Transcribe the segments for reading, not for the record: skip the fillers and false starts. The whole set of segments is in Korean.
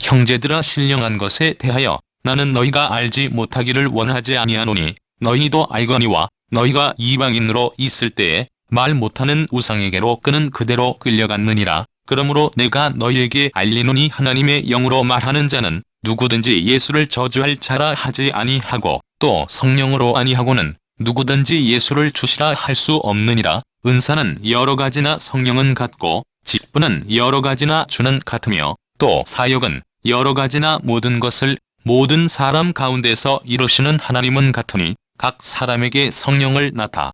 형제들아, 신령한 것에 대하여 나는 너희가 알지 못하기를 원하지 아니하노니 너희도 알거니와 너희가 이방인으로 있을 때에 말 못하는 우상에게로 끄는 그대로 끌려갔느니라. 그러므로 내가 너희에게 알리노니 하나님의 영으로 말하는 자는 누구든지 예수를 저주할 자라 하지 아니하고 또 성령으로 아니하고는 누구든지 예수를 주시라 할 수 없느니라. 은사는 여러 가지나 성령은 같고 직분은 여러 가지나 주는 같으며 또 사역은 여러 가지나 모든 것을 모든 사람 가운데서 이루시는 하나님은 같으니 각 사람에게 성령을 나타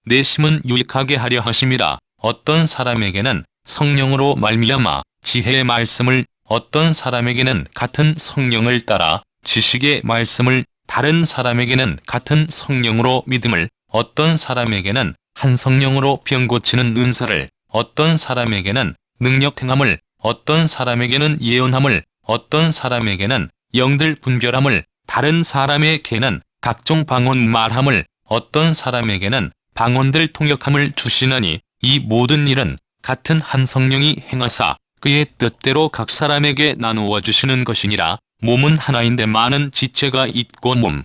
내심은 유익하게 하려 하심이라. 어떤 사람에게는 성령으로 말미암아 지혜의 말씀을, 어떤 사람에게는 같은 성령을 따라 지식의 말씀을, 다른 사람에게는 같은 성령으로 믿음을, 어떤 사람에게는 한 성령으로 병 고치는 은사를, 어떤 사람에게는 능력 행함을, 어떤 사람에게는 예언함을, 어떤 사람에게는 영들 분별함을, 다른 사람에게는 각종 방언 말함을, 어떤 사람에게는 방언들 통역함을 주시나니 이 모든 일은 같은 한 성령이 행하사 그의 뜻대로 각 사람에게 나누어 주시는 것이니라. 몸은 하나인데 많은 지체가 있고 몸의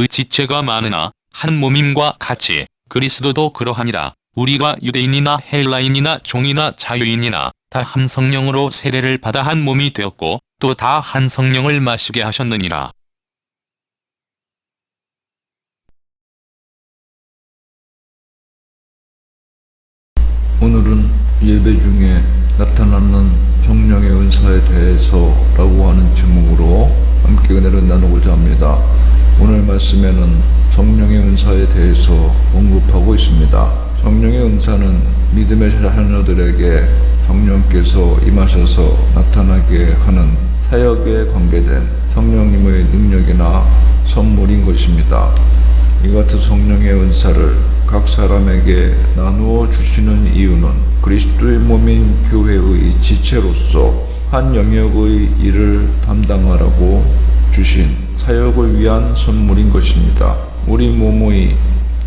지체가 많으나 한 몸임과 같이 그리스도도 그러하니라. 우리가 유대인이나 헬라인이나 종이나 자유인이나 다 한 성령으로 세례를 받아 한 몸이 되었고 또 다 한 성령을 마시게 하셨느니라. 오늘은 예배 중에 나타나는 성령의 은사에 대해서라고 하는 제목으로 함께 은혜를 나누고자 합니다. 오늘 말씀에는 성령의 은사에 대해서 언급하고 있습니다. 성령의 은사는 믿음의 자녀들에게 성령께서 임하셔서 나타나게 하는 사역에 관계된 성령님의 능력이나 선물인 것입니다. 이 같은 성령의 은사를 각 사람에게 나누어 주시는 이유는 그리스도의 몸인 교회의 지체로서 한 영역의 일을 담당하라고 주신 사역을 위한 선물인 것입니다. 우리 몸의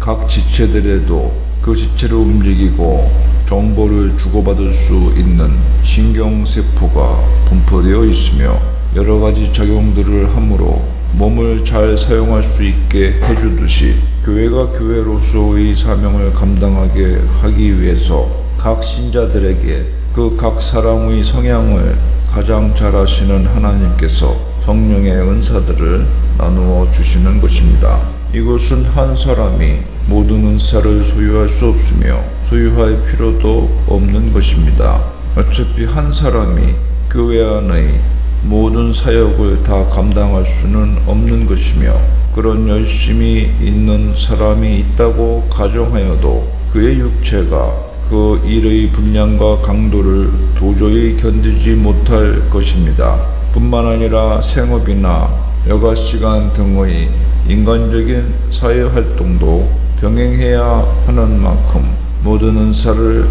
각 지체들에도 그 지체를 움직이고 정보를 주고받을 수 있는 신경세포가 분포되어 있으며 여러 가지 작용들을 함으로 몸을 잘 사용할 수 있게 해주듯이 교회가 교회로서의 사명을 감당하게 하기 위해서 각 신자들에게 그 각 사람의 성향을 가장 잘 아시는 하나님께서 성령의 은사들을 나누어 주시는 것입니다. 이것은 한 사람이 모든 은사를 소유할 수 없으며 소유할 필요도 없는 것입니다. 어차피 한 사람이 교회 안의 모든 사역을 다 감당할 수는 없는 것이며 그런 열심히 있는 사람이 있다고 가정하여도 그의 육체가 그 일의 분량과 강도를 도저히 견디지 못할 것입니다. 뿐만 아니라 생업이나 여가시간 등의 인간적인 사회활동도 병행해야 하는 만큼 모든 은사를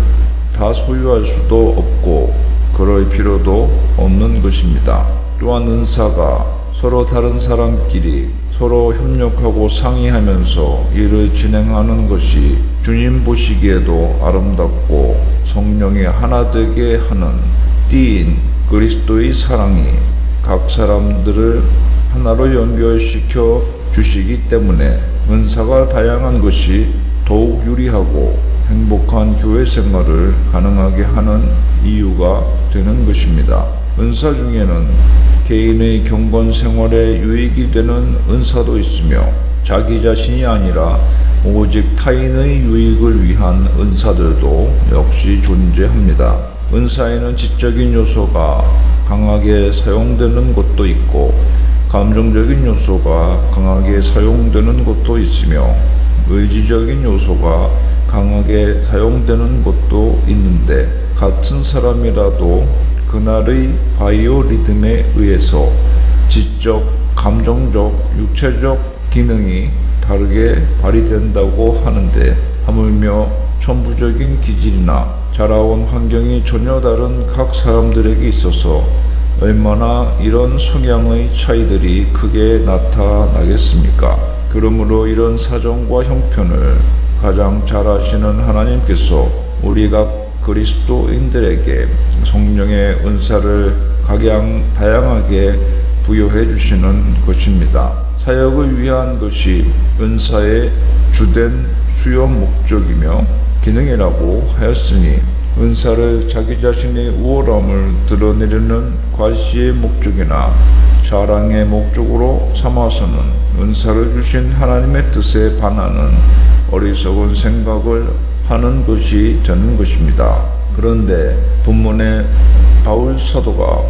다 소유할 수도 없고 그럴 필요도 없는 것입니다. 또한 은사가 서로 다른 사람끼리 서로 협력하고 상의하면서 일을 진행하는 것이 주님 보시기에도 아름답고 성령의 하나 되게 하는 띠인 그리스도의 사랑이 각 사람들을 하나로 연결시켜 주시기 때문에 은사가 다양한 것이 더욱 유리하고 행복한 교회 생활을 가능하게 하는 이유가 되는 것입니다. 은사 중에는 개인의 경건 생활에 유익이 되는 은사도 있으며 자기 자신이 아니라 오직 타인의 유익을 위한 은사들도 역시 존재합니다. 은사에는 지적인 요소가 강하게 사용되는 것도 있고 감정적인 요소가 강하게 사용되는 것도 있으며 의지적인 요소가 강하게 사용되는 것도 있는데 같은 사람이라도 그날의 바이오 리듬에 의해서 지적, 감정적, 육체적 기능이 다르게 발휘된다고 하는데 하물며 천부적인 기질이나 자라온 환경이 전혀 다른 각 사람들에게 있어서 얼마나 이런 성향의 차이들이 크게 나타나겠습니까? 그러므로 이런 사정과 형편을 가장 잘 아시는 하나님께서 우리가 그리스도인들에게 성령의 은사를 각양 다양하게 부여해 주시는 것입니다. 사역을 위한 것이 은사의 주된 수요 목적이며 기능이라고 하였으니 은사를 자기 자신의 우월함을 드러내려는 과시의 목적이나 자랑의 목적으로 삼아서는 은사를 주신 하나님의 뜻에 반하는 어리석은 생각을 하는 것이 되는 것입니다. 그런데 본문의 바울 사도가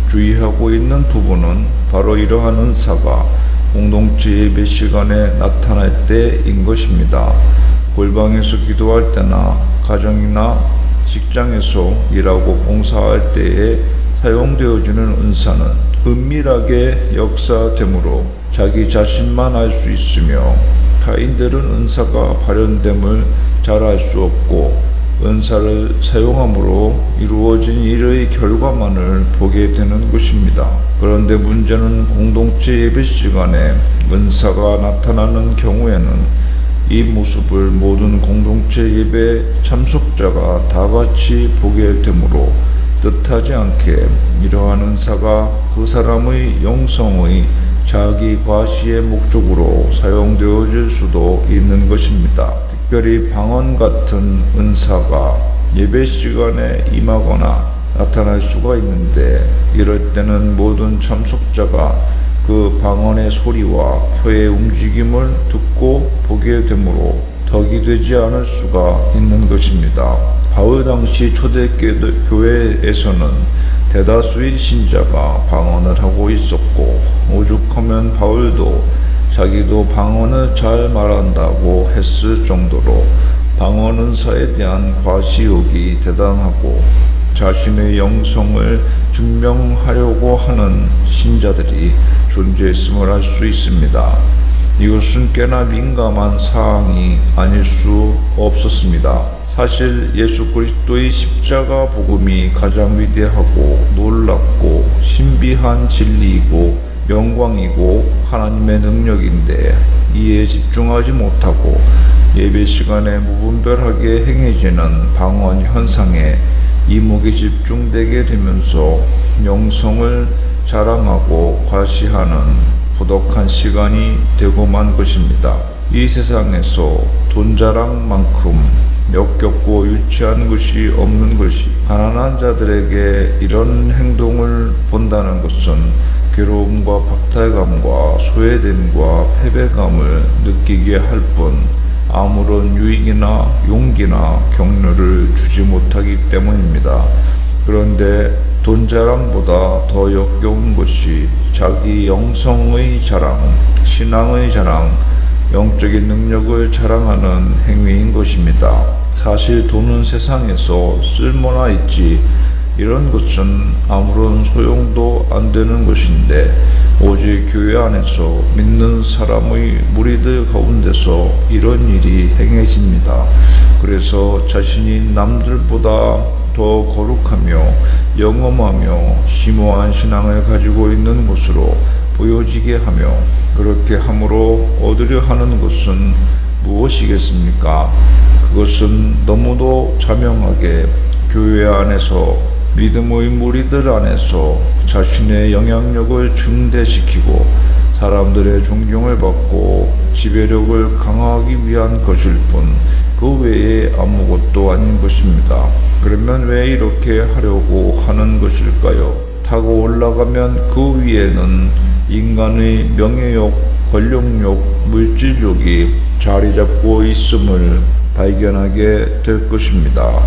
주의하고 있는 부분은 바로 이러한 은사가 공동체 예배 시간에 나타날 때인 것입니다. 골방에서 기도할 때나 가정이나 직장에서 일하고 봉사할 때에 사용되어지는 은사는 은밀하게 역사되므로 자기 자신만 알 수 있으며 타인들은 은사가 발현됨을 잘 알 수 없고 은사를 사용함으로 이루어진 일의 결과만을 보게 되는 것입니다. 그런데 문제는 공동체 예배 시간에 은사가 나타나는 경우에는 이 모습을 모든 공동체 예배 참석자가 다 같이 보게 되므로 뜻하지 않게 이러한 은사가 그 사람의 영성의 자기 과시의 목적으로 사용되어질 수도 있는 것입니다. 특별히 방언 같은 은사가 예배 시간에 임하거나 나타날 수가 있는데 이럴 때는 모든 참석자가 그 방언의 소리와 혀의 움직임을 듣고 보게 되므로 덕이 되지 않을 수가 있는 것입니다. 바울 당시 초대교회에서는 대다수의 신자가 방언을 하고 있었고 오죽하면 바울도 자기도 방언을 잘 말한다고 했을 정도로 방언 은사에 대한 과시욕이 대단하고 자신의 영성을 증명하려고 하는 신자들이 존재했음을 알 수 있습니다. 이것은 꽤나 민감한 사항이 아닐 수 없었습니다. 사실 예수 그리스도의 십자가 복음이 가장 위대하고 놀랍고 신비한 진리이고 영광이고 하나님의 능력인데 이에 집중하지 못하고 예배 시간에 무분별하게 행해지는 방언 현상에 이목이 집중되게 되면서 영성을 자랑하고 과시하는 부덕한 시간이 되고 만 것입니다. 이 세상에서 돈 자랑만큼 역겹고 유치한 것이 없는 것이 가난한 자들에게 이런 행동을 본다는 것은 괴로움과 박탈감과 소외됨과 패배감을 느끼게 할 뿐 아무런 유익이나 용기나 격려를 주지 못하기 때문입니다. 그런데 돈 자랑보다 더 역겨운 것이 자기 영성의 자랑, 신앙의 자랑, 영적인 능력을 자랑하는 행위인 것입니다. 사실 돈은 세상에서 쓸모나 있지 이런 것은 아무런 소용도 안 되는 것인데 오직 교회 안에서 믿는 사람의 무리들 가운데서 이런 일이 행해집니다. 그래서 자신이 남들보다 더 거룩하며 영험하며 심오한 신앙을 가지고 있는 것으로 보여지게 하며 그렇게 함으로 얻으려 하는 것은 무엇이겠습니까? 그것은 너무도 자명하게 교회 안에서 믿음의 무리들 안에서 자신의 영향력을 증대시키고 사람들의 존경을 받고 지배력을 강화하기 위한 것일 뿐 그 외에 아무것도 아닌 것입니다. 그러면 왜 이렇게 하려고 하는 것일까요? 타고 올라가면 그 위에는 인간의 명예욕, 권력욕, 물질욕이 자리 잡고 있음을 발견하게 될 것입니다.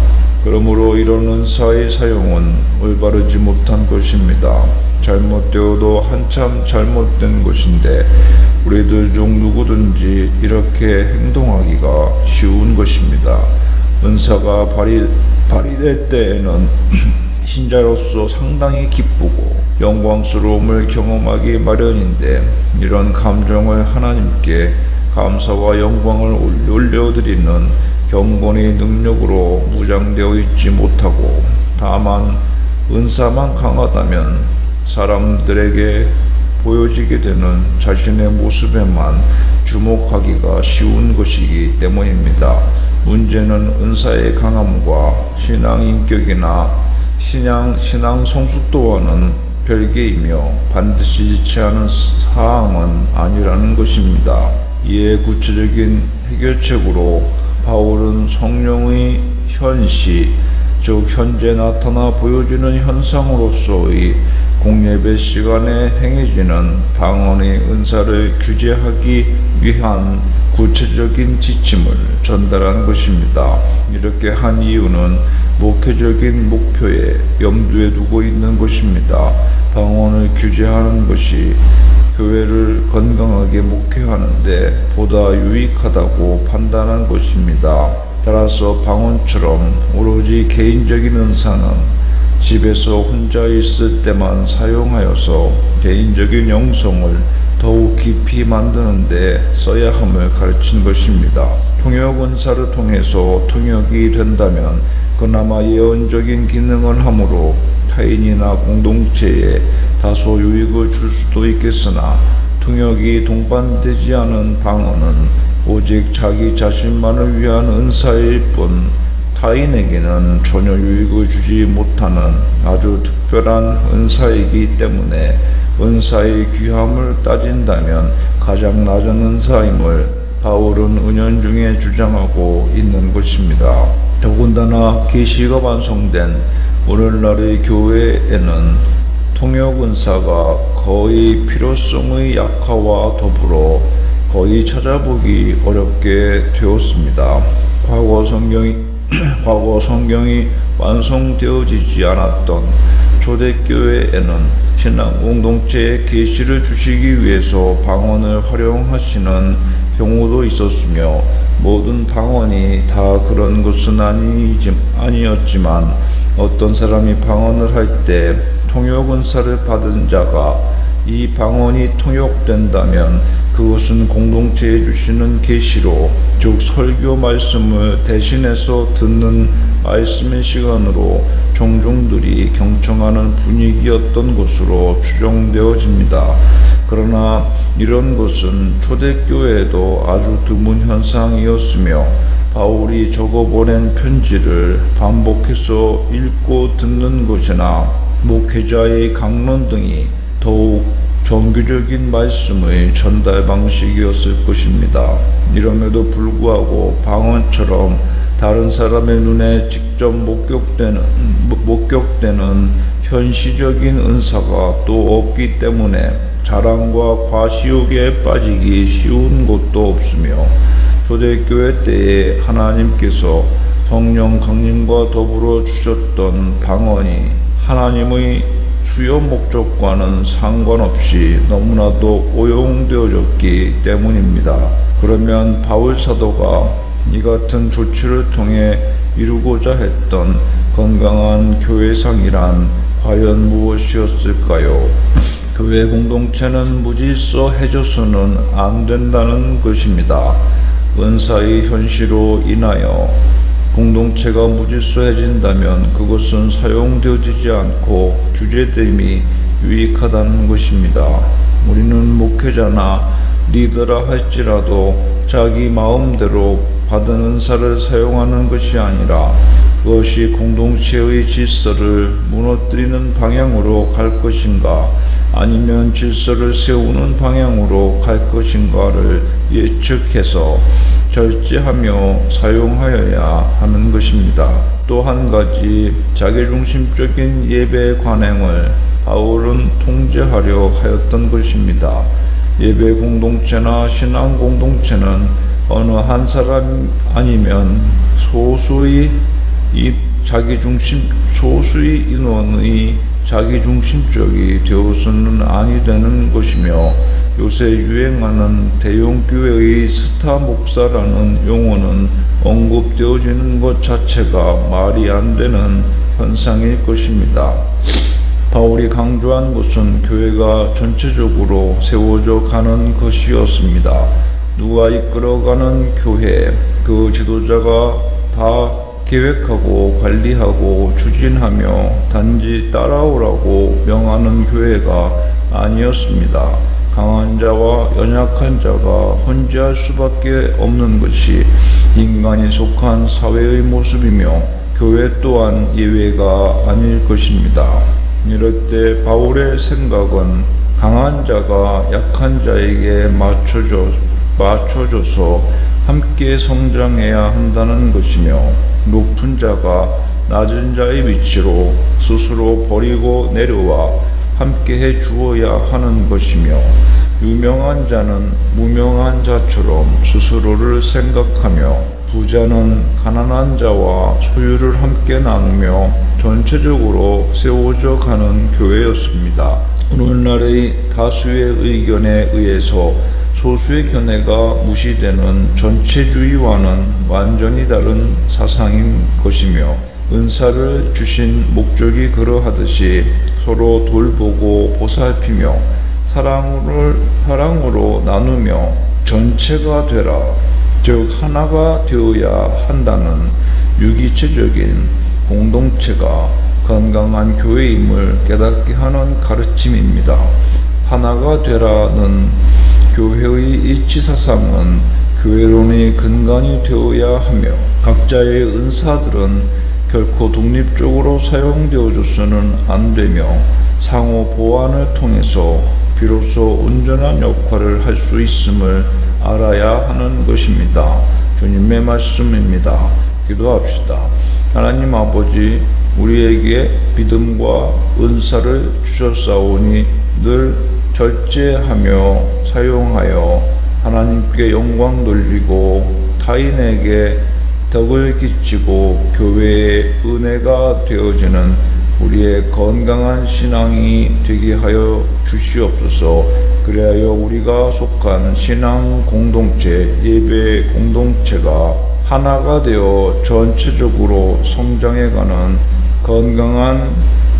그러므로 이런 은사의 사용은 올바르지 못한 것입니다. 잘못되어도 한참 잘못된 것인데 우리들 중 누구든지 이렇게 행동하기가 쉬운 것입니다. 은사가 발휘될 때에는 신자로서 상당히 기쁘고 영광스러움을 경험하기 마련인데 이런 감정을 하나님께 감사와 영광을 올려드리는 경건의 능력으로 무장되어 있지 못하고 다만 은사만 강하다면 사람들에게 보여지게 되는 자신의 모습에만 주목하기가 쉬운 것이기 때문입니다. 문제는 은사의 강함과 신앙 인격이나 신앙 성숙도와는 별개이며 반드시 지체하는 사항은 아니라는 것입니다. 이에 구체적인 해결책으로 바울은 성령의 현시, 즉 현재 나타나 보여지는 현상으로서의 공예배 시간에 행해지는 방언의 은사를 규제하기 위한 구체적인 지침을 전달한 것입니다. 이렇게 한 이유는 목회적인 목표에 염두에 두고 있는 것입니다. 방언을 규제하는 것이 교회를 건강하게 목회하는데 보다 유익하다고 판단한 것입니다. 따라서 방언처럼 오로지 개인적인 은사는 집에서 혼자 있을 때만 사용하여서 개인적인 영성을 더욱 깊이 만드는 데 써야 함을 가르친 것입니다. 통역 은사를 통해서 통역이 된다면 그나마 예언적인 기능을 하므로 타인이나 공동체에 다소 유익을 줄 수도 있겠으나 통역이 동반되지 않은 방언은 오직 자기 자신만을 위한 은사일 뿐 타인에게는 전혀 유익을 주지 못하는 아주 특별한 은사이기 때문에 은사의 귀함을 따진다면 가장 낮은 은사임을 바울은 은연중에 주장하고 있는 것입니다. 더군다나 계시가 완성된 오늘날의 교회에는 통역 은사가 거의 필요성의 약화와 더불어 거의 찾아보기 어렵게 되었습니다. 과거 성경이 완성되어지지 않았던 초대교회에는 신앙 공동체에 계시를 주시기 위해서 방언을 활용하시는 경우도 있었으며 모든 방언이 다 그런 것은 아니었지만 어떤 사람이 방언을 할 때 통역 은사를 받은 자가 이 방언이 통역된다면 그것은 공동체에 주시는 계시로, 즉 설교 말씀을 대신해서 듣는 말씀의 시간으로 종종들이 경청하는 분위기였던 것으로 추정되어집니다. 그러나 이런 것은 초대교회에도 아주 드문 현상이었으며 바울이 적어보낸 편지를 반복해서 읽고 듣는 것이나 목회자의 강론 등이 더욱 정규적인 말씀의 전달 방식이었을 것입니다. 이럼에도 불구하고 방언처럼 다른 사람의 눈에 직접 목격되는 현시적인 은사가 또 없기 때문에 자랑과 과시욕에 빠지기 쉬운 곳도 없으며 초대교회 때에 하나님께서 성령 강림과 더불어 주셨던 방언이 하나님의 주요 목적과는 상관없이 너무나도 오용되어졌기 때문입니다. 그러면 바울 사도가 이 같은 조치를 통해 이루고자 했던 건강한 교회상이란 과연 무엇이었을까요? 교회 공동체는 무질서해져서는 안 된다는 것입니다. 은사의 현시로 인하여 공동체가 무질서해진다면 그것은 사용되어지지 않고 규제됨이 유익하다는 것입니다. 우리는 목회자나 리더라 할지라도 자기 마음대로 받은 은사를 사용하는 것이 아니라 그것이 공동체의 질서를 무너뜨리는 방향으로 갈 것인가 아니면 질서를 세우는 방향으로 갈 것인가를 예측해서 절제하며 사용하여야 하는 것입니다. 또 한 가지 자기중심적인 예배 관행을 바울은 통제하려 하였던 것입니다. 예배 공동체나 신앙 공동체는 어느 한 사람 아니면 소수의 인원의 자기중심적이 되어서는 아니 되는 것이며 요새 유행하는 대형교회의 스타 목사라는 용어는 언급되어지는 것 자체가 말이 안 되는 현상일 것입니다. 바울이 강조한 것은 교회가 전체적으로 세워져 가는 것이었습니다. 누가 이끌어가는 교회, 그 지도자가 다 계획하고 관리하고 추진하며 단지 따라오라고 명하는 교회가 아니었습니다. 강한 자와 연약한 자가 혼재할 수밖에 없는 것이 인간이 속한 사회의 모습이며 교회 또한 예외가 아닐 것입니다. 이럴 때 바울의 생각은 강한 자가 약한 자에게 맞춰줘서 함께 성장해야 한다는 것이며 높은 자가 낮은 자의 위치로 스스로 버리고 내려와 함께 해 주어야 하는 것이며 유명한 자는 무명한 자처럼 스스로를 생각하며 부자는 가난한 자와 소유를 함께 나누며 전체적으로 세워져 가는 교회였습니다. 오늘날의 다수의 의견에 의해서 소수의 견해가 무시되는 전체주의와는 완전히 다른 사상인 것이며 은사를 주신 목적이 그러하듯이 서로 돌보고 보살피며 사랑으로 나누며 전체가 되라, 즉 하나가 되어야 한다는 유기체적인 공동체가 건강한 교회임을 깨닫게 하는 가르침입니다. 하나가 되라는 교회의 일치사상은 교회론의 근간이 되어야 하며 각자의 은사들은 결코 독립적으로 사용되어져서는 안 되며 상호 보완을 통해서 비로소 온전한 역할을 할 수 있음을 알아야 하는 것입니다. 주님의 말씀입니다. 기도합시다. 하나님 아버지, 우리에게 믿음과 은사를 주셨사오니 늘 절제하며 사용하여 하나님께 영광 돌리고 타인에게 덕을 끼치고 교회의 은혜가 되어지는 우리의 건강한 신앙이 되게 하여 주시옵소서. 그리하여 우리가 속한 신앙 공동체, 예배 공동체가 하나가 되어 전체적으로 성장해가는 건강한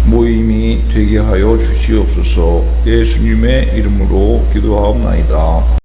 모임이 되게 하여 주시옵소서. 예수님의 이름으로 기도하옵나이다.